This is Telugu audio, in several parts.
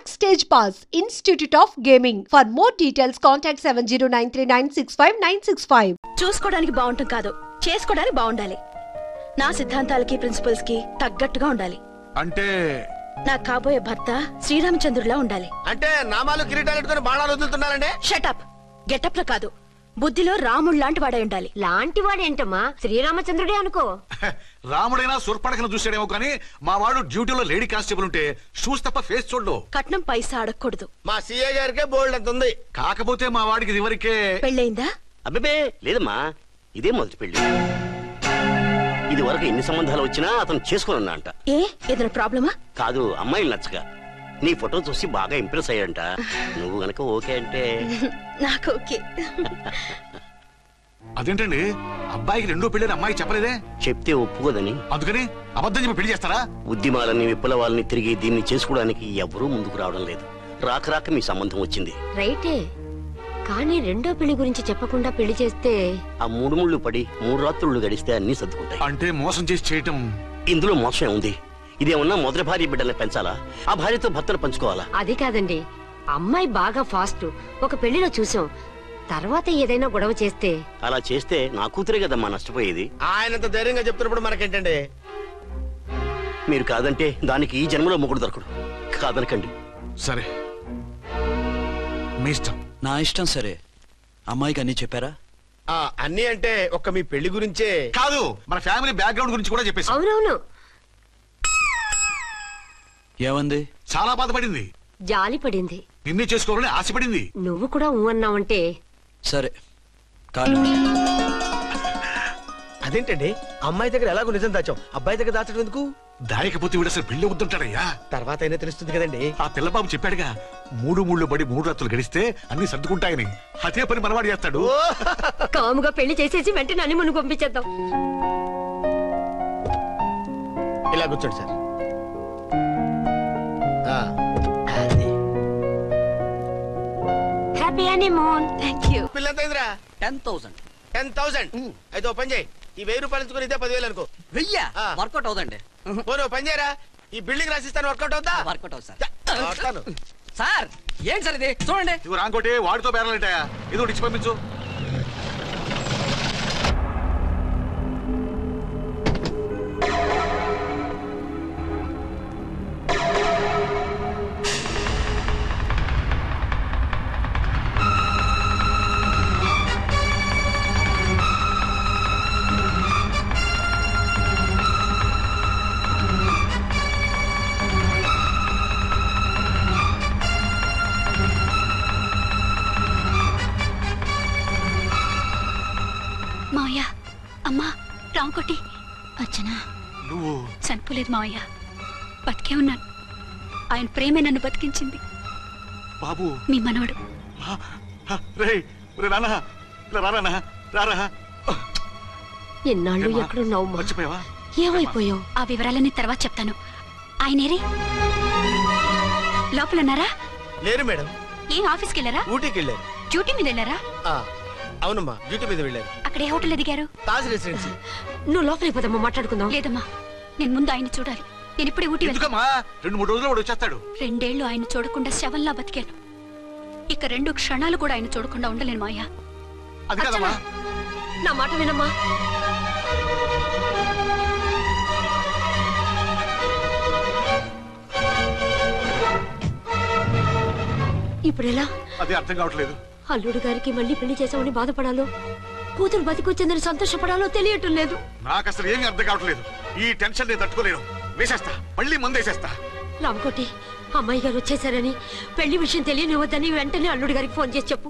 Backstage Pass, Institute of Gaming. For more details, contact 7093965965. చూసుకోవడానికి బాగుంటాం కాదు, చేసుకోవడానికి బాగుండాలి. నా సిద్ధాంతాలకి ప్రిన్సిపల్స్ కి తగ్గట్టుగా ఉండాలి. అంటే నా కాబోయే భర్త శ్రీరామచంద్రుడిలా ఉండాలి. అంటే నామాలు కిరీటాలు ఎట్టుకుని బాణాలు వదులుతున్నారండి. షటప్. గెటప్ లో కాదు, బుద్ధిలో రాముడు లాంటి వాడే ఉండాలి. లాంటి వాడేంటమ్మా, శ్రీరామచంద్రుడే అనుకో. రాముడైనా సుర్పడకను చూసాడేమో కానీ మా వాడు డ్యూటీలో లేడీ కానిస్టేబుల్ ఉంటే షూస్ తప్ప ఫేస్ చూడు. కట్నం పైసా అడగకూడదు. మా సీఏ గారికే బోల్డ్ అంత ఉంది. కాకపోతే మా వాడికి ఇదివరకే పెళ్ళయిందా? అబ్బే లేదమ్మా, ఇదే మొదటి పెళ్లి. ఇది వరకు ఎన్ని సంబంధాలు వచ్చినా అతను చేసుకున్నా అంట. ఏ ఏదైనా ప్రాబ్లమా? కాదు, అమ్మాయిలు నచ్చగా నీ ఫోటో చూసి బాగా ఇంప్రెస్ అయ్యంట. నువ్వు గనక ఓకే అంటే నాకు ఓకే. అదేంటండి, అబ్బాయికి రెండో పెళ్లి అమ్మాయి చెప్పలేదే? చెప్తే ఒప్పుకోదని. అందుకని అబద్ధం చెప్పి పెళ్లి చేస్తారా? ఉద్యమాలని విప్లవాలని తిరిగి దీన్ని చేసుకోవడానికి ఎవరూ ముందుకు రావడం లేదు. రాక రాక మీ సంబంధం వచ్చింది. రైటే, కానీ రెండో పెళ్లి గురించి చెప్పకుండా పెళ్లి చేస్తే ఆ 3 ముళ్ళు పడి 3 రాత్రులు గడిస్తే అన్ని సర్దుకుంటాయి. అంటే మోసం చేసి చేయటం. ఇందులో మోసం ఉంది. ఇదేమన్నా మొదటి భార్య బిడ్డల్ని పెంచాలా, ఆ భార్యతో భర్తలు పంచుకోవాలా? అది కాదండి, అమ్మాయి బాగా ఫాస్ట్. ఒక పెళ్లిలో చూసాం, తర్వాత ఏదైనా గొడవ చేస్తే. అలా చేస్తే నా కూతురే కదమ్మా నష్టపోయేది. ఆయనంత ధైర్యంగా చెప్తున్నప్పుడు మనకేంటండి? మీరు కాదంటే దానికి ఈ జన్మలో మొగుడు దొరకడు. కాదనకండి. సరే, మీ ఇష్టం. నా ఇష్టం. సరే, అమ్మాయికి అన్ని చెప్పారా? అన్ని అంటే ఒక్క మీ పెళ్లి గురించే కాదు, మన ఫ్యామిలీ బ్యాక్గ్రౌండ్ గురించి కూడా చెప్పేసి. అవునవును. ఏమంది? చాలా బాధపడింది, జాలి పడింది, నిన్నే చేసుకోవాలని ఆశపడింది. నువ్వు కూడా అన్నావంటే. సరే కాదు. అదేంటండి, అమ్మాయి దగ్గర ఎలాగో నిజం దాచాం, అబ్బాయి దగ్గర దాచడం ఎందుకు? దాయకపోతే వీడు అసలు పెళ్లి వద్దుంటాడయ్యా. తర్వాత అయినా తెలుస్తుంది కదండి. ఆ పిల్లబాబు చెప్పాడుగా, 3 ముళ్ళు పడి 3 రాత్రులు గడిస్తే అన్ని సర్దుకుంటాయని. అదే పని మనవాడు చేస్తాడు. కాముగా పెళ్లి చేసేసి వెంటనే అన్ని మును పంపించేద్దాం. ఇలా కూర్చోండి sir. Happy honeymoon. Thank you. పిల్లంత అయిందిరా? 10,000. 10,000. అయితే ఓ పని చేయి, ఈ 1000 రూపాయలు ఎంచుకుని ఇదే 10,000 అనుకో. వర్కౌట్ అవుదండి. పోను పని చేయరా, ఈ బిల్డింగ్ రాసిస్తాను. వర్కౌట్ అవుతా? వర్కౌట్ అవుతుంది వస్తాను. సార్. ఏం సార్ ఇది? చూడండి. ఇవి రాంకోటి వాడితో బేరాలంటాయా? ఇది ఇచ్చి పంపించు. మావయ్య, అమ్మా, రాంకోటి. అచ్చనా, నువ్వు చనిపోలేదు మావయ్య, బతికే ఉన్నాను. ఆయన ప్రేమే నన్ను బతికించింది. బాబు, మీ మనవడు. ఎన్నాళ్ళు ఎక్కడున్నావు? మర్చిపోయావా? ఏమైపోయావు? ఆ వివరాలన్నీ తర్వాత చెప్తాను. ఆయనేరి లోపల ఉన్నారా? లేరు మేడం. ఏం ఆఫీస్కి వెళ్ళారా? ఊటీకి వెళ్ళారు. డ్యూటీ మీద వెళ్ళారా? అవునమ్మా, డ్యూటీ మీద వెళ్ళారు. అక్కడ ఏ హోటల్ ఎదిగారు? తాజ్ రెసిడెన్సీ. నువ్వు లోపలికి పోదమ్మా, మాట్లాడుకుందాం. లేదమ్మా, నేను ముందు ఆయన చూడాలి. నేను ఇప్పుడు ఊటీ వెళ్తాను. 2-3 రోజులు వాడు వచ్చేస్తాడు. 2 ఏళ్లు ఆయన చూడకుండా శవంలా బతికాను. ఇక 2 క్షణాలు కూడా ఆయన చూడకుండా ఉండలేను మాయా. అది కదమ్మా, నా మాట వినమ్మా. ఇప్పుడెలా? అదే అర్థం కావట్లేదు. అల్లుడు గారికి మళ్ళీ పెళ్లి చేసామని బాధపడాలో, కూతురు బతికొచ్చిందని సంతోషపడాలో తెలియటం లేదు. నాకు అసలు ఏమీ అర్థం కావట్లేదు. ఈ టెన్షన్ నేను తట్టుకోలేను. వేసేస్తా, మళ్ళీ మందేసేస్తా. రామకోటి, అమ్మాయి గారు వచ్చేసారని, పెళ్లి విషయం తెలియనివ్వద్దని వెంటనే అల్లుడు గారికి ఫోన్ చేసి చెప్పు.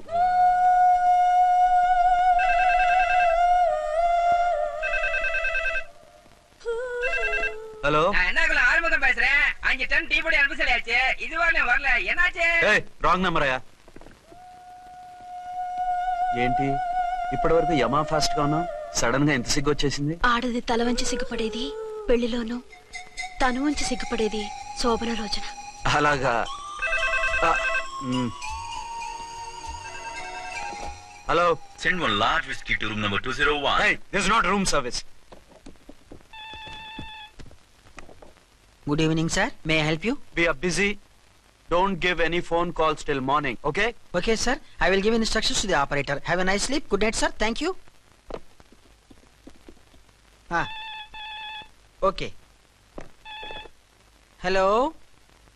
ஹலோ, என்னக்குள்ள ஆறுமுகம் பேசுறேன். 5 டன் டீ பொடி அனுப்ப சொல்லியாச்சு. இதுவரை வரல, என்னாச்சு? ఏయ్, రాంగ్ నెంబర్ అయ్యా. ఏంటి ఇప్పటి వరకు యమా ఫాస్ట్ గా ఉన్నావు, సడన్ గా ఎంత సిగ్గు వచ్చేసింది? ఆడది తల వంచి సిగ్గుపడేది పెళ్లిలోనూ, తను వంచి సిగ్గుపడేది శోభన రోజున. అలాగా. Hello, send one large whiskey to room number 201. hey, this is not room service. Good evening, sir. May I help you? We are busy. Don't give any phone calls till morning, okay? Okay, sir. I will give instructions to the operator. Have a nice sleep. Good night, sir. Thank you. Okay. Hello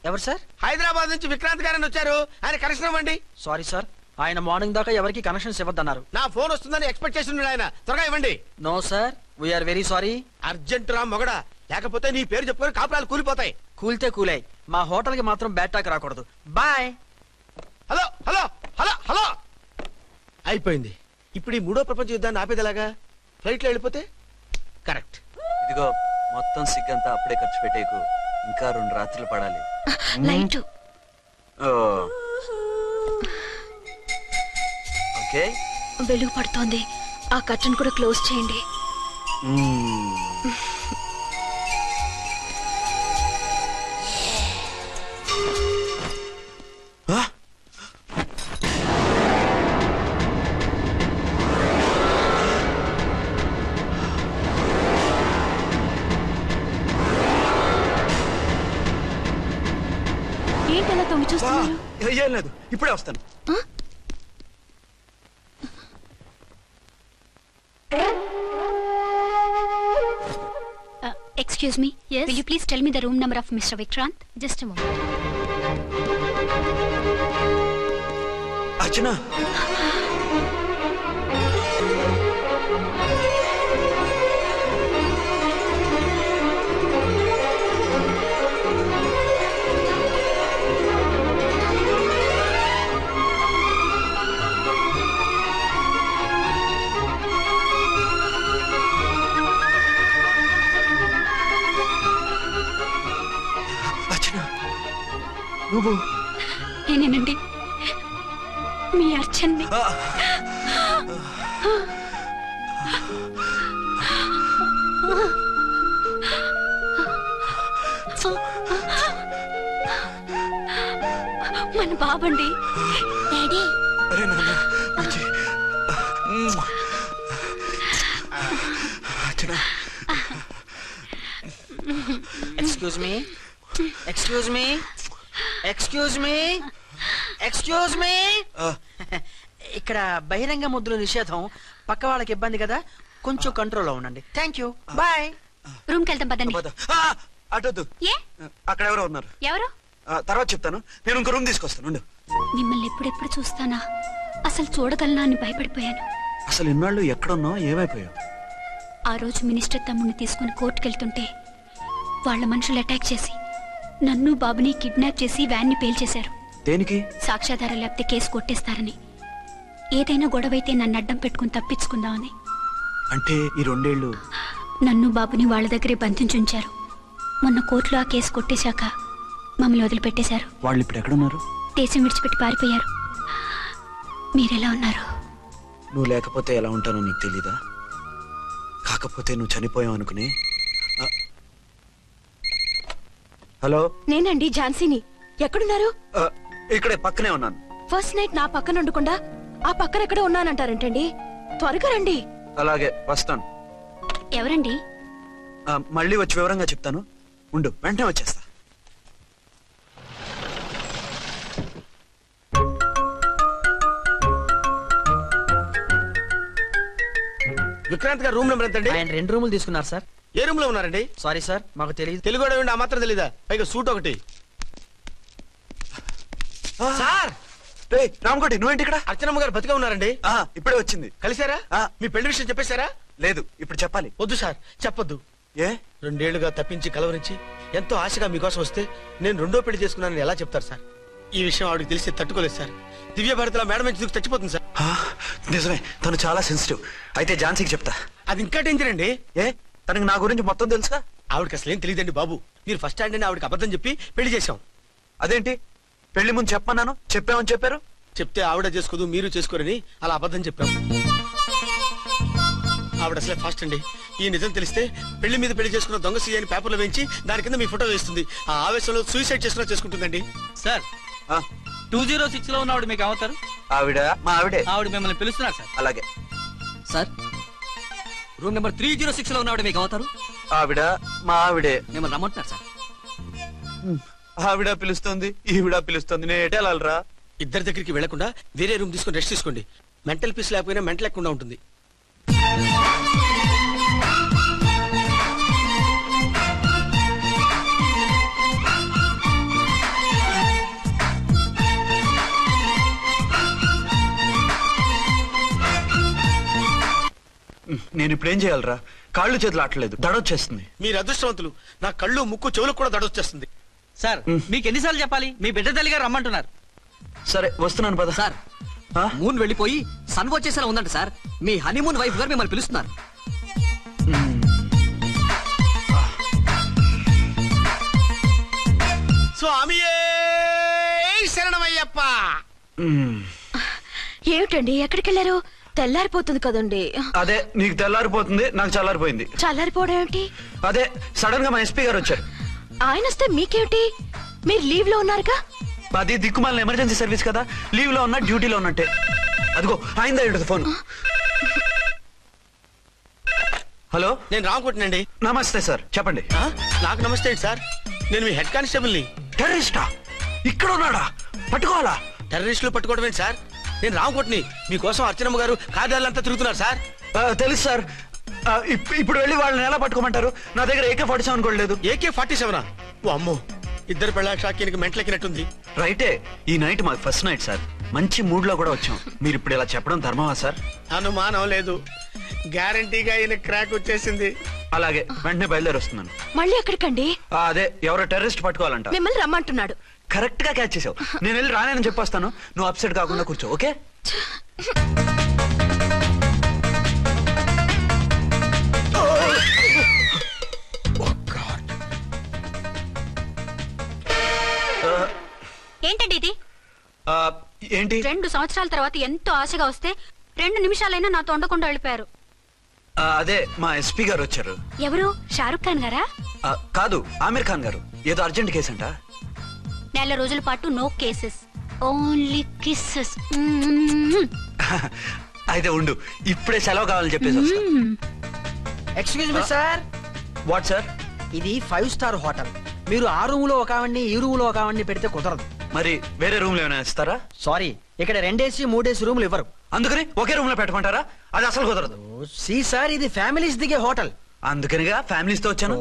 ఎవరు సార్? హైదరాబాద్ నుంచి విక్రాంత్ గారని వచ్చారు. ఆయన కనెక్షన్ ఇవ్వండి. సారీ సార్, ఆయన మార్నింగ్ దాకా ఎవరికి కనెక్షన్స్ ఇవ్వద్దన్నారు. నా ఫోన్ వస్తుందని ఎక్స్పెక్ట్ చేసి ఉన్నాడు ఆయన. త్వరగా ఇవ్వండి. No sir, we are very sorry. Urgent రా మొగడా, లేకపోతే నీ పేరు చెప్పుకొని కాపురాలు కూలిపోతాయి. కూల్తే కూలాయి, మా హోటల్ కి మాత్రం బ్యాడ్ టాక్ రాకూడదు. Bye. Hello hello hello hello అయిపోయింది. ఇప్పుడు ఈ మూడో ప్రపంచ యుద్ధాన్ని ఆపేదలాగా? ఫ్లైట్ లో వెళ్ళిపోతే కరెక్ట్. ఇదిగో మొత్తం సిగ్గంతా అప్పుడే ఖర్చు పెట్టేకు, ఇంకా 2 రాత్రులు పడాలి. లైట్ ఓకే, వెలుగు పడుతోంది. ఆ కర్టన్ కూడా క్లోజ్ చేయండి. ఏంటలా తొంగి చూస్తున్నారు? ఏం లేదు, ఇప్పుడే వస్తాను. Excuse me. Yes. Will you please tell me the room number of Mr. Vikrant? Just a moment. Archana. నువ్వు నేనేనండి, మీ అర్చన్ని. మన బాబండి. డాడీ. అరే నాన్న, excuse me, excuse me, excuse me, excuse me. ఇక్కడ బహిరంగ ముద్దుల నిషేధం, పక్క వాళ్ళకి ఇబ్బంది కదా, కొంచెం కంట్రోల్లో ఉండండి. Thank you, bye. రూమ్కి వెళ్తాం పదండి. అటొద్దు, అక్కడ ఎవరో ఉన్నారు. ఎవరు? తర్వాత చెప్తాను. నేను ఇంకో రూమ్ తీసుకొస్తాను. మిమ్మల్ని ఎప్పుడెప్పుడు చూస్తానా, అసలు చూడగలనా అని భయపడిపోయాను. అసలు ఇన్నాళ్ళు ఎక్కడున్నావు, ఏమైపోయావు? ఆ రోజు మినిస్టర్ తమ్ముడిని తీసుకుని కోర్టుకెళ్తుంటే వాళ్ళ మనుషులు అటాక్ చేసి నన్ను బాబుని కిడ్నాప్ చేసి వ్యాన్ని పేల్చేశారు. దేనికి? సాక్ష్యాధారాలు లేకపోతే కేసు కొట్టేస్తారని. ఏదైనా గొడవైతే నన్ను అడ్డం పెట్టుకుని తప్పించుకుందామని. అంటే ఈ 2 ఏళ్ళు నన్ను బాబుని వాళ్ళ దగ్గరే బంధించుంచారు. మొన్న కోర్టులో ఆ కేసు కొట్టేశాక మమ్మల్ని వదిలిపెట్టేశారు. వాళ్ళు ఇప్పుడు ఎక్కడున్నారు? దేశం విడిచిపెట్టి పారిపోయారు. మీరెలా ఉన్నారు? నువ్వు లేకపోతే ఎలా ఉంటానో నీకు తెలీదా? కాకపోతే నువ్వు చనిపోయావు అనుకుని. హలో, నేనండి ఝాన్సీని. ఎక్కడున్నారు? ఇక్కడే పక్కనే ఉన్నాను. ఫస్ట్ నైట్ నా పక్కన ఉండకుండా ఆ పక్కన ఎక్కడ ఉన్నానంటారేంటండి? త్వరగా రండి. అలాగే వస్తాను. ఎవరండి? మళ్ళీ వచ్చి వివరంగా చెప్తాను. ఉండు, వెంటనే వచ్చేస్తా. విక్రాంత్ గారు రూమ్ నెంబర్ ఎంతండి? ఆయన 2 రూములు తీసుకున్నారు సార్. ఏ రూమ్ లో ఉన్నారండి? సారీ సార్, మాకు తెలియదు. తెలుగు ఆ మాత్రం తెలీదా? పైగా సూట్ ఒకటి. సార్, రామకోటి, నువ్వేంటి ఇక్కడ? అర్చనమ్మ గారు బతిగా ఉన్నారండి. ఇప్పుడే వచ్చింది. కలిసారా? మీ పెళ్లి విషయం చెప్పేశారా? లేదు, ఇప్పుడు చెప్పాలి. వద్దు సార్, చెప్పొద్దు. ఏ? 2 ఏళ్లుగా తప్పించి కలవరించి ఎంతో ఆశగా మీకోసం వస్తే నేను 2వ పెళ్లి చేసుకున్నానని ఎలా చెప్తారు సార్? ఈ విషయం ఆవిడకి తెలిసి తట్టుకోలేదు సార్. దివ్య భారతిలో మేడం నుంచి దూకి చచ్చిపోతుంది సార్. నిజమే, తను చాలా సెన్సిటివ్. అయితే ఝాన్సీకి చెప్తా. అది ఇంకా డేంజర్ అండి. ఏ? తనకి నా గురించి మొత్తం తెలుసా? ఆవిడకి అసలు ఏం తెలియదండి బాబు. మీరు ఫస్ట్ హ్యాండ్ అని ఆవిడకి అబద్ధం చెప్పి పెళ్లి చేశాం. అదేంటి? పెళ్లి ముందు చెప్పమన్నాను, చెప్పామని చెప్పారు. చెప్తే ఆవిడ చేసుకోదు, మీరు చేసుకోరని అలా అబద్ధం చెప్పాం. ఆవిడ అసలే ఫాస్ట్ అండి. ఈ నిజం తెలిస్తే పెళ్లి మీద పెళ్లి చేసుకున్న దొంగ సీ అని పేపర్లో వేయించి దాని కింద మీ ఫోటో వేస్తుంది. ఆ ఆవేశంలో సూసైడ్ చేసుకుంటుందండి. సార్, 206 లో ఉన్నవాడు మీకు అవుతారు? ఆవిడ మా ఆవిడే. ఆవిడ మిమ్మల్ని పిలుస్తున్నారు సార్. అలాగే సార్. రూమ్ నెంబర్ 306 లో ఉన్నవాడు మీకు అవుతారు? ఆవిడ మా ఆవిడే. మిమ్మల్ని రమ్మంటున్నారు సార్. ఆవిడ పిలుస్తుంది ఈవిడ పిలుస్తుంది, నేను ఎటు వెళ్ళాలరా? ఇద్దరి దగ్గరికి వెళ్లకుండా వేరే రూమ్ తీసుకొని రెస్ట్ తీసుకోండి. మెంటల్ పీస్ లేకపోయినా మెంటల్ లేకుండా ఉంటుంది. నేను ఇప్పుడు ఏం చేయాలరా? కాళ్ళు చేతులు ఆటలేదు, దడొచ్చేస్తుంది. మీరు అదృష్టవంతులు. నా కళ్ళు ముక్కు చెవులకు కూడా దడొచ్చేస్తుంది. సార్ మీకు ఎన్నిసార్లు చెప్పాలి? మీ బిడ్డ తల్లి గారు రమ్మంటున్నారు. సరే వస్తున్నాను పద. సార్ మూన్ వెళ్ళిపోయి సన్ వచ్చేసేలా ఉందంట సార్. మీ హనీమూన్ వైఫ్ గారు మిమ్మల్ని పిలుస్తున్నారు. స్వామి శరణమయ్యప్ప. ఏమిటండి ఎక్కడికి వెళ్ళారు? తెల్లారిపోతుంది కదండి. అదే నీకు తెల్లారిపోతుంది, నాకు చల్లారిపోయింది. చల్లారిపోవడం ఏమిటి? అదే సడన్ గా మా ఎస్పీ గారు వచ్చారు. ఆయన వస్తే మీకేమిటి? మీరు లీవ్ లో ఉన్నారుగా. అది దిక్కుమాలిన ఎమర్జెన్సీ సర్వీస్ కదా, లీవ్ లో ఉన్నా డ్యూటీలో ఉన్నట్టే. అదిగో ఆయన ఫోన్. హలో, నేను రామకోటనండి. నమస్తే సార్, చెప్పండి. నాకు నమస్తే సార్. నేను మీ హెడ్ కానిస్టేబుల్ ని. టెర్రరిస్టా? ఇక్కడ ఉన్నాడా? పట్టుకోవాలా? టెర్రరిస్టులు పట్టుకోవడం ఏంటి సార్? నేను రామకోటని. మీకోసం అర్చనమ్మ గారు కార్యాలంతా తిరుగుతున్నారు సార్. తెలుసు సార్. ఇప్పుడు వెళ్ళి వాళ్ళని ఎలా పట్టుకోమంటారు? నా దగ్గర AK-47 కూడా లేదు. AK-47? ఓ అమ్మో, ఇద్దరు పెళ్ళాక షాకీనికి మెంట్లెక్కినట్టుంది. రైటే, ఈ నైట్ మాకు ఫస్ట్ నైట్ సార్. మంచి మూడ్ లో కూడా వచ్చాం. మీరు ఇప్పుడు ఇలా చెప్పడం ధర్మమా సార్? అనుమానం లేదు, గ్యారంటీగా ఈయన క్రాక్ వచ్చేసింది. అలాగే, వెంటనే బయలుదేరి వస్తున్నాను. మళ్ళీ ఎక్కడికండి? అదే ఎవరో టెర్రరిస్ట్ పట్టుకోవాలంట. మిమ్మల్ని రమ్మంటున్నాడు. కరెక్ట్ గా క్యాచ్ చేసావు. నేను వెళ్ళి రానని చెప్పొస్తాను, నువ్వు అప్సెట్ కాకుండా కూర్చో. ఓకే? ఏంటండి ఇది? ఏంటి? 2 సంవత్సరాల తర్వాత ఎంతో ఆశగా వస్తే 2 నిమిషాలైనా నాతో ఉండకుండా వెళ్ళిపోయారు. అదే మా ఎస్పీ గారు వచ్చారు. ఎవరు? షారుఖ్ ఖాన్ గారా? కాదు, ఆమిర్ ఖాన్ గారు. ఏదో అర్జెంట్ కేసు అంట. 4 రోజుల పాటు నో కేసెస్, ఓన్లీ కిస్సెస్. అయితే ఉండు, ఇప్పుడే సెలవు కావాలని చెప్పేసి వస్తా. Excuse me sir. What sir? ఇది 5 స్టార్ హోటల్. మీరు ఆ రూమ్ లో ఒక ఆవిడ్ని, ఈ రూమ్ లో ఒక ఆవిడ్ని పెడితే కుదరదు. మరి వేరే రూమ్ లో ఏమైనా ఇస్తారా? సారీ, ఇక్కడ 2 AC 3 AC రూములు ఇవ్వరు. అందుకని ఒకే రూమ్ లో పెట్టమంటారా? అది అసలు కుదరదు. సి సార్, ఇది ఫ్యామిలీస్ దిగే హోటల్. అందుకనిగా ఫ్యామిలీస్ తో వచ్చాను.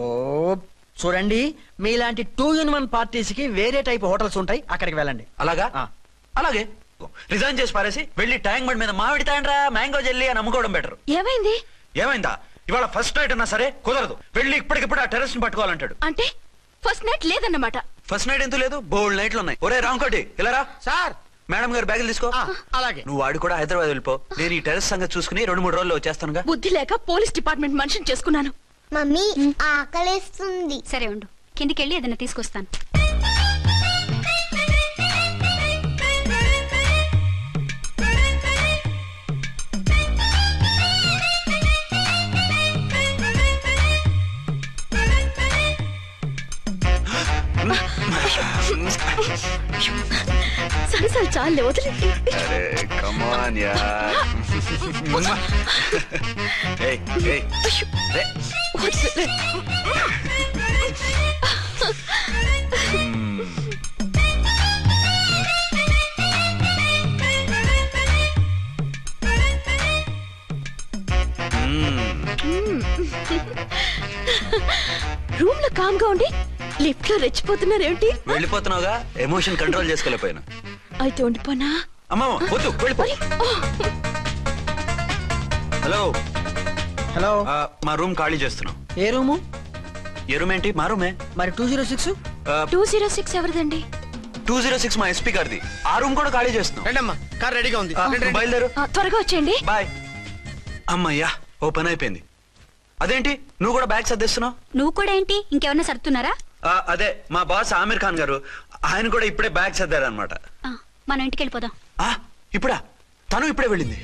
చూడండి, మీలాంటి 2 in 1 పార్టీస్ కి వేరే టైప్ హోటల్స్ ఉంటాయి, అక్కడికి వెళ్ళండి. అలాగా? అలాగే. రిజైన్ చేసి పారేసి వెళ్ళి ట్యాంక్ బండ్ మీద మామిడి తాండ్రా మ్యాంగో జెల్లీ అని అమ్ముకోవడం బెటర్. ఏమైంది? ఏమైందా? ఇవాళ ఫస్ట్ నైట్ అన్నా సరే కుదరదు. వెళ్ళి ఇప్పటికిప్పుడు ఆ టెర్రస్ ని పట్టుకోవాలంటాడు. అంటే ఫస్ట్ నైట్ లేదన్నమాట. ఫస్ట్ నైట్ ఎందుకు లేదు? బోల్డ్ నైట్లు ఉన్నాయి. ఒరే రాంకోటి, ఇలా రా. సార్, మేడం గారు బ్యాగులు తీసుకో. అలాగే. నువ్వు వాడు కూడా హైదరాబాద్ వెళ్ళిపో. నేను ఈ టెర్రస్ సంగతి చూసుకుని 2-3 రోజుల్లో వచ్చేస్తానుగా. బుద్ధి లేక పోలీస్ డిపార్ట్మెంట్ మనిషిని చేసుకున్నాను. మమ్మీ ఆకలేస్తుంది. సరే ఉండు, కిందికెళ్ళి ఏదైనా తీసుకొస్తాను. సరే సరే, చాలే వదిలేండి. కమాన్ యార్. ఏయ్ ఏయ్ రే. రూమ్ లో కామ్ గా ఉండి లిఫ్ట్ లో రెచ్చిపోతున్నారు ఏమిటి? వెళ్ళిపోతున్నావుగా, ఎమోషన్ కంట్రోల్ చేసుకోలేకపోయినా. అయితే ఉండిపోనా? అమ్మా వద్దు, వెళ్ళిపో. హలో హలో, మా రూమ్ ఖాళీ చేస్తున్నాం. ఏ రూము? ఏ రూమ్ ఏంటి? మా రూమే. మరి 206? 206 ఎవరిదండి? 206 మా ఎస్పీ గారిది. ఆ రూమ్ కూడా ఖాళీ చేస్తున్నాం. రండమ్మా, కార్ రెడీగా ఉంది. బయలుదేరు. త్వరగా వచ్చేయండి. బాయ్. అమ్మయ్యా, ఓ పని అయిపోయింది. అదేంటి నువ్వు కూడా బ్యాగ్ సర్దేస్తున్నావు? నువ్వు కూడా ఏంటి, ఇంకెవరన్నా సర్దుతున్నారా? అదే మా బాస్ ఆమిర్ ఖాన్ గారు, ఆయన కూడా ఇప్పుడే బ్యాగ్ సర్దారనమాట. మనం ఇంటికి వెళ్ళిపోదాం. ఇప్పుడా? తను ఇప్పుడే వెళ్ళింది.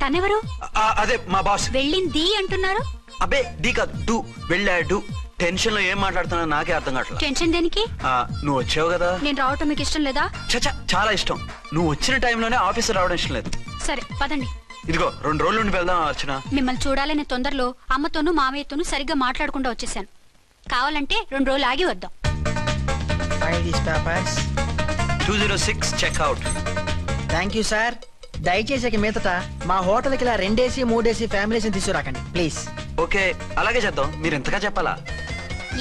తనెవరు? అదే మా బాస్. వెళ్ళింది అంటున్నారు. అబ్బే డీ కాదు, డూ. వెళ్ళాడు. టెన్షన్ లో ఏం మాట్లాడుతున్నా నాకే అర్థం కావట్లేదు. టెన్షన్ దేనికి? నువ్వు వచ్చావు కదా. నేను రావటం మీకు ఇష్టం లేదా? చచ్చా, చాలా ఇష్టం. నువ్వు వచ్చిన టైంలోనే ఆఫీసర్ రావడం ఇష్టం లేదు. సరే పదండి. ఇదిగో 2 రోజుల నుండి వెళ్దాం అర్చన. మిమ్మల్ని చూడాలనే తొందరలో అమ్మతోనూ మామయ్యతోనూ సరిగ్గా మాట్లాడకుండా వచ్చేసాను. కావాలంటే 2 రోజులు ఆగి వద్దాం. File these papers. 206 checkout. Thank you sir. దయచేసి ఇక మీదట మా హోటల్కి ఇలా 2 AC 3 AC ఫ్యామిలీస్ తీసుకురాకండి ప్లీజ్. ఓకే, అలాగే చేద్దాం. మీరు ఎంతగా చెప్పాలా?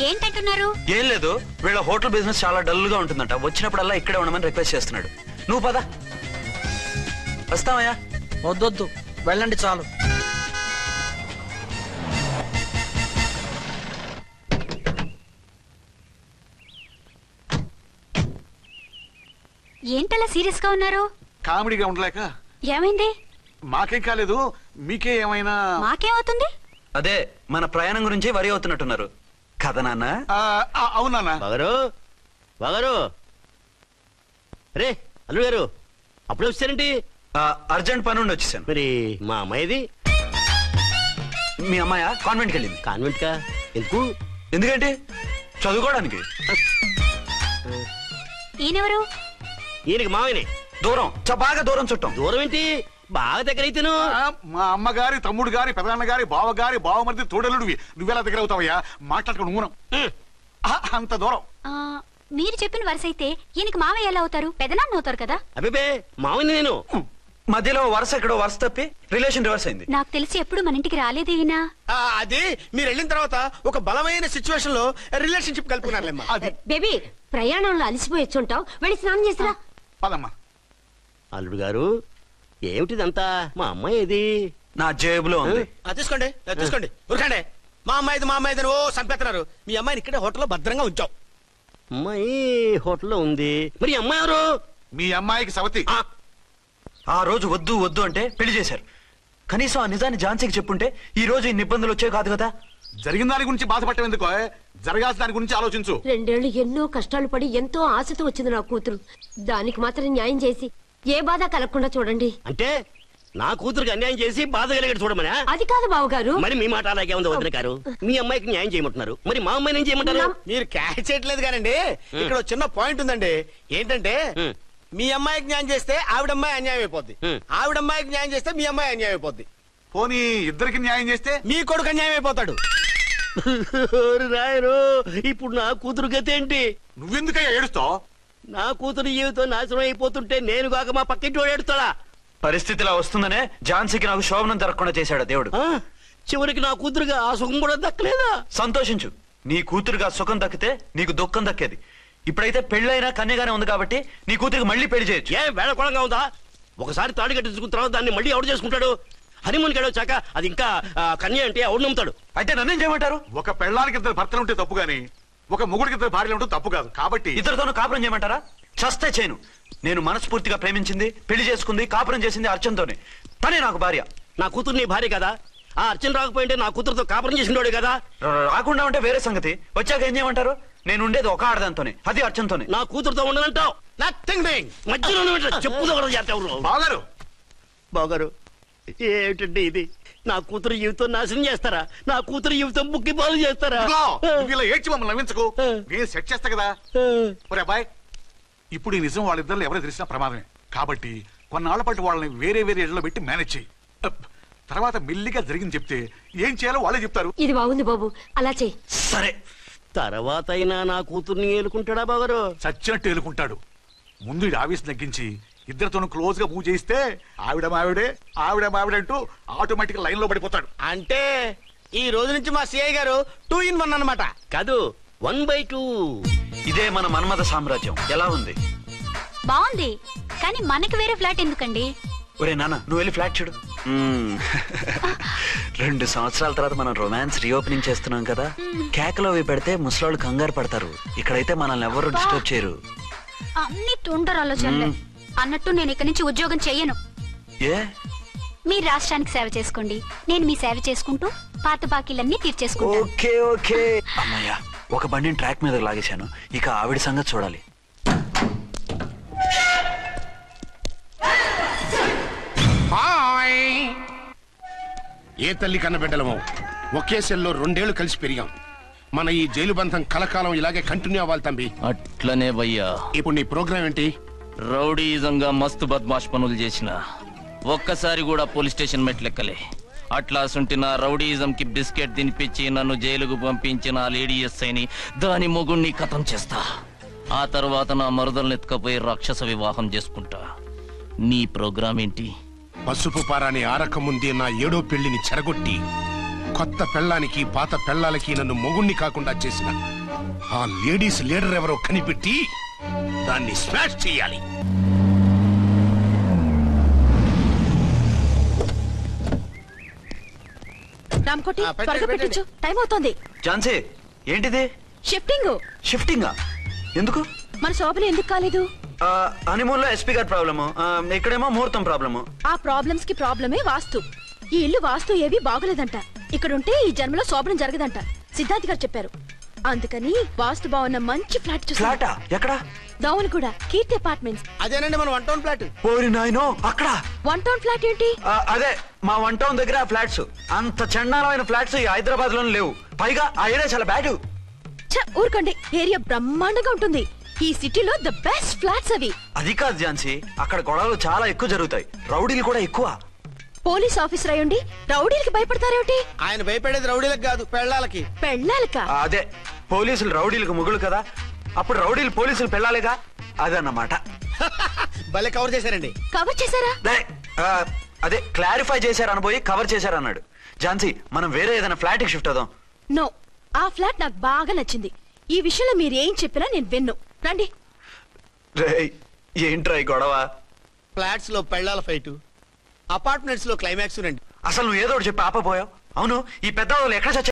ఏంటంటున్నారు? ఏం లేదు, వీళ్ళ హోటల్ బిజినెస్ చాలా డల్ గా ఉంటుందంట. వచ్చినప్పుడల్లా ఇక్కడే ఉండమని రిక్వెస్ట్ చేస్తున్నాడు. నువ్వు పద. వస్తావయ్యా? వద్దొద్దు, వెళ్ళండి చాలు. ఏంటలా సీరియస్ గా ఉన్నారు? కామెడీగా ఉండలేక. ఏమైంది? మాకేం కాలేదు, మీకే ఏమైనా? మాకేమవుతుంది? అదే మన ప్రయాణం గురించి వరి అవుతున్నట్టున్నారు కదా నాన్న? అవునా బాగారు. రే అల్లుడు గారు, అప్పుడే వచ్చారేంటి? అర్జెంట్ పని ఉండి వచ్చేసాను. మరి మా అమ్మాయిది? మీ అమ్మాయ కాన్వెంట్కి వెళ్ళింది. కాన్వెంట్ కా? ఎందుకు? ఎందుకంటే చదువుకోవడానికి. ఈయనెవరు? ఈయనకి మావయ్యనే. దూరం, బాగా దూరం చుట్టాం. దూరం ఏంటి, బాగా దగ్గర అయితేను. మా అమ్మగారి, తమ్ముడు గారి, పెదనాన్న గారి, బావగారి, బావమరిది, తోడలుడివి. నువ్వెలా దగ్గర అవుతావయ్యా? మాట్లాడుకుని ఊనం అంత దూరం. మీరు చెప్పిన వరుస అయితే ఈయనకి మావయ్య ఎలా అవుతారు? పెదనాన్న అవుతారు కదా. అబ్బే మావయ్య నేను. మధ్యలో వరుస ఎక్కడో వరుస తప్పి రిలేషన్ రివర్స్ అయింది. నాకు తెలిసి ఎప్పుడు మన ఇంటికి రాలేదు ఈయన. అది మీరు వెళ్ళిన తర్వాత ఒక బలమైన సిచ్యువేషన్ లో రిలేషన్షిప్ కలుపుకున్నారులేమ్మా. బేబీ, ప్రయాణంలో అలసిపోయి వచ్చుంటావు, వెళ్ళి స్నానం చేసిరా. పదమ్మా. అల్లుడు గారు, ఏమిటిదంతా? మా అమ్మాయి ఏది? నా జేబులో ఉంది. తీసుకోండి తీసుకోండి, ఉరకండి. మా అమ్మాయిది ఓ సంపేస్తున్నారు. మీ అమ్మాయిని ఇక్కడే హోటల్లో భద్రంగా ఉంచాం. అమ్మాయి హోటల్లో ఉంది. మరి అమ్మాయి ఎవరు? మీ అమ్మాయికి సవతి. ఆ రోజు వద్దు వద్దు అంటే పెళ్లి చేశారు. కనీసం ఆ నిజాన్ని ఝాన్సీకి చెప్పుంటే ఈ రోజు ఇన్ని ఇబ్బందులు వచ్చే కాదు కదా. జరిగిన దాని గురించి బాధపడటం ఎందుకో, జరగాల్సిన దాని గురించి ఆలోచించు. 2 ఏళ్లు ఎన్నో కష్టాలు పడి ఎంతో ఆశతో వచ్చింది నా కూతురు. దానికి మాత్రం న్యాయం చేసి ఏ బాధ కలగకుండా చూడండి. అంటే నా కూతురికి అన్యాయం చేసి బాధ కలిగేది చూడమనా? అది కాదు బావగారు. మరి మీ మాట అలాగే ఉంది వదిన గారు. మీ అమ్మాయికి న్యాయం చేయమంటున్నారు, మరి మా అమ్మాయిని ఏం చేయమంటారు? మీరు క్యాచ్ చేయట్లేదు కానండి. ఇక్కడ చిన్న పాయింట్ ఉందండి. ఏంటంటే మీ అమ్మాయికి న్యాయం చేస్తే ఆవిడమ్మాయి అన్యాయం అయిపోద్ది, ఆవిడమ్మాయికి న్యాయం చేస్తే మీ అమ్మాయి అన్యాయం అయిపోద్ది. పోనీ ఇద్దరికి న్యాయం చేస్తే మీ కొడుకు అన్యాయం అయిపోతాడు. రాయరు, ఇప్పుడు నా కూతురు గతి ఏంటి? నువ్వెందుకయ్యా ఏడుస్తావు? నా కూతురు జీవితం నాశనం అయిపోతుంటే నేను కాక మా పక్కింటి వాడు ఏడుస్తాడా? పరిస్థితిలా వస్తుందనే ఝాన్సీకి నాకు శోభనం జరగకుండా చేశాడు దేవుడు. చివరికి నా కూతురుగా ఆ సుఖం కూడా దక్కలేదా? సంతోషించు, నీ కూతురుగా సుఖం దక్కితే నీకు దుఃఖం దక్కేది. ఇప్పుడైతే పెళ్ళైనా కన్యగానే ఉంది కాబట్టి నీ కూతురికి మళ్ళీ పెళ్లి చేయొచ్చు. ఏ వేళకోళంగా ఉందా? ఒకసారి తాడి కట్టించుకున్న తర్వాత దాన్ని మళ్ళీ ఎవడు చేసుకుంటాడు? హనీమూన్ గడవచ్చాక అది ఇంకా కన్య అంటే ఎవడు నమ్ముతాడు? అయితే నన్నేం చేయమంటారు? ఒక పెళ్ళానికి 2 భర్తలు ఉంటే తప్పు గాని ఒక మొగుడికి 2 భార్యలు ఉంటే తప్పు కాదు. కాబట్టి ఇద్దరితోనూ కాపురం చేయమంటారా? చస్తే చేయను. నేను మనస్ఫూర్తిగా ప్రేమించింది, పెళ్లి చేసుకుంది, కాపురం చేసింది అర్చనతోనే. తనే నాకు భార్య. నా కూతురు నీ భార్య కదా? ఆ అర్చన రాకపోయింటే నా కూతురుతో కాపురం చేసినోడే కదా? రాకుండా ఉంటే వేరే సంగతి. వచ్చాక ఏం చేయమంటారు? నేను ఉండేది ఒక ఆడదాంతోనే, అది అర్చనతోనే. నా కూతురుతో ఉండనంటావు? మధ్యలో చెప్పుకోగలరు. బాగారు బాగారు, ఏమిటండి ఇది? నా కూతురు జీవితం నాశనం చేస్తారా? నా కూతురు జీవితం బుక్కి పాలు చేస్తారా? ఇలా ఏడ్చి మమ్మల్ని నవ్వించకు, నేను సెట్ చేస్తా కదా. ఒరే అబ్బాయి, ఇప్పుడు ఈ నిజం వాళ్ళిద్దరు ఎవరో తెలిసినా ప్రమాదమే. కాబట్టి కొన్నాళ్ల పాటు వాళ్ళని వేరే వేరే ఇళ్లలో పెట్టి మేనేజ్ చేయి. తర్వాత మెల్లిగా జరిగింది చెప్తే ఏం చేయాలో వాళ్ళే చెప్తారు. ఇది బాగుంది బాబు, అలా చెయ్యి. సరే, తర్వాత అయినా నా కూతుర్ని ఏలుకుంటాడా బాగారు? చచ్చినట్టు ఏలుకుంటాడు. ముందు ఈ ఆవేశం తగ్గించి ఇద్దరితోనూ క్లోజ్ గా మూవ్ చేయిస్తే ఆవిడ మావిడంటూ ఆటోమేటిక్ లైన్ లో పడిపోతాడు. అంటే ఈ రోజు నుంచి మా సిఐ గారు 2 in 1 అన్నమాట. కాదు, 1/2. ఇదే మన మన్మథ సామ్రాజ్యం. ఎలా ఉంది? బాగుంది, కానీ మనకి వేరే ఫ్లాట్ ఎందుకండి? ఒరే నాన్న, నువ్వు వెళ్ళి ఫ్లాట్ చూడు. 2 సంవత్సరాల తర్వాత మనం రొమాన్స్ రీఓపెనింగ్ చేస్తున్నాం కదా. కేకలో అవి పెడితే ముసలాళ్ళు కంగారు పడతారు. ఇక్కడైతే మనల్ని ఎవరు డిస్టర్బ్ చేయరు. అన్ని తొందర ఆలోచనలే. అన్నట్టు నేను ఇక్కడి నుంచి ఉద్యోగం చెయ్యను. ఏ? మీరు రాష్ట్రానికి సేవ చేసుకోండి, నేను మీ సేవ చేసుకుంటూ పాత బాకీలన్నీ తీర్చేసుకుంటాను. Okay okay. అమ్మయ్య, ఒక బండిని ట్రాక్ మీద లాగేశాను. ఇక ఆవిడ సంగతి చూడాలి. ఏ తల్లి కన్న బిడ్డలమో ఒకే సెల్లో 2 ఏళ్లు కలిసి పెరిగాం. మన ఈ జైలు బంధం కలకాలం ఇలాగే కంటిన్యూ అవ్వాలి తంబి. అట్లనే భయ్యా. ఇప్పుడు నీ ప్రోగ్రామ్ ఏంటి? రౌడీజంగా మస్తు బద్మాష్ పనులు చేసిన ఒక్కసారి కూడా పోలీస్ స్టేషన్ మెట్లెక్కలే. అట్లా సుంటిన రౌడీజం కి బిస్కెట్ తినిపించి నన్ను జైలుకు పంపించిన లేడీ ఎస్ఐని దాని మొగుణ్ణి కథం చేస్తా. ఆ తర్వాత నా మరుదల్ని ఎత్తుకపోయి రాక్షస వివాహం చేసుకుంటా. నీ ప్రోగ్రామ్ ఏంటి? పసుపు పారాని ఆరక ముందే నా 7వ పెళ్లిని చెరగొట్టి కొత్త పెళ్ళానికి పాత పెళ్ళాలకి నన్ను మొగుణ్ణి కాకుండా చేసిన ఆ లేడీస్ లీడర్ ఎవరో కనిపెట్టి దాన్ని స్మాష్ చేయాలి. రామ్కోటి త్వరగా పెట్టించు, టైం అవుతోంది. ఝాన్సీ ఏంటిది? షిఫ్టింగ్. షిఫ్టింగా? ఎందుకు? మన శోభన ఎందుకు కాలేదు? హనీమూన్ లో ఎస్పీ గారి ప్రాబ్లము, ఇక్కడేమో ముహూర్తం ప్రాబ్లము. ఆ ప్రాబ్లమ్స్ కి ప్రాబ్లమే వాస్తు. ఈ ఇల్లు వాస్తు ఏవి బాగోలేదంట. ఇక్కడుంటే ఈ జన్మలో శోభనం జరగదంట సిద్ధార్థ్ గారు చెప్పారు. అందుకని వాస్తు బాగున్న మంచి ఫ్లాట్ చూసి. ఫ్లాటా? ఎక్కడ? డౌన్ కూడా కీర్తి అపార్ట్మెంట్స్. అదేనండి మన 1 టౌన్ ఫ్లాట్. ఓరి నాయనో, అక్కడ 1 టౌన్ ఫ్లాట్ ఏంటి? అదే మా 1 టౌన్ దగ్గర ఫ్లాట్స్. అంత చండాలమైన ఫ్లాట్స్ ఈ హైదరాబాద్ లో లేవు. పైగా ఆ ఏరియా చాలా బ్యాడ్. ఊరుకోండి, ఏరియా బ్రహ్మాండంగా ఉంటుంది. ఈ సిటీలో ద బెస్ట్ ఫ్లాట్స్ అవి. అది కాదు ఝాన్సీ, అక్కడ గొడవలు చాలా ఎక్కువ జరుగుతాయి, రౌడీలు కూడా ఎక్కువ. పోలీస్ ఆఫీసర్ అయ్యుండి రౌడీలకి భయపడతారేమిటి? ఆయన భయపడేది రౌడీలకు కాదు, పెళ్ళాలకి. పెళ్ళాలకా? అదే, పోలీసులు రౌడీలకు మొగులు కదా, అప్పుడు రౌడీలు పోలీసులు పెళ్ళాలిగా, అదన్నమాట. భలే కవర్ చేశారండి. కవర్ చేశారా? అదే క్లారిఫై చేశారనబోయి కవర్ చేశారన్నాడు. ఝాన్సీ, మనం వేరే ఏదైనా ఫ్లాట్ కి షిఫ్ట్ అవుదాం. నో, ఆ ఫ్లాట్ నాకు బాగా నచ్చింది. ఈ విషయంలో మీరు ఏం చెప్పినా నేను విన్ను. రండి. ఏంట్రా ఈ గొడవ? ఫ్లాట్స్ లో పెళ్ళాల ఫైట్, అపార్ట్మెంట్స్ లో క్లైమాక్స్ రండి. అసలు నువ్వు ఏదో ఒకటి చెప్పి ఆపపోయావు. అవును, ఈ పెద్ద వాళ్ళు ఎక్కడ చచ్చారు?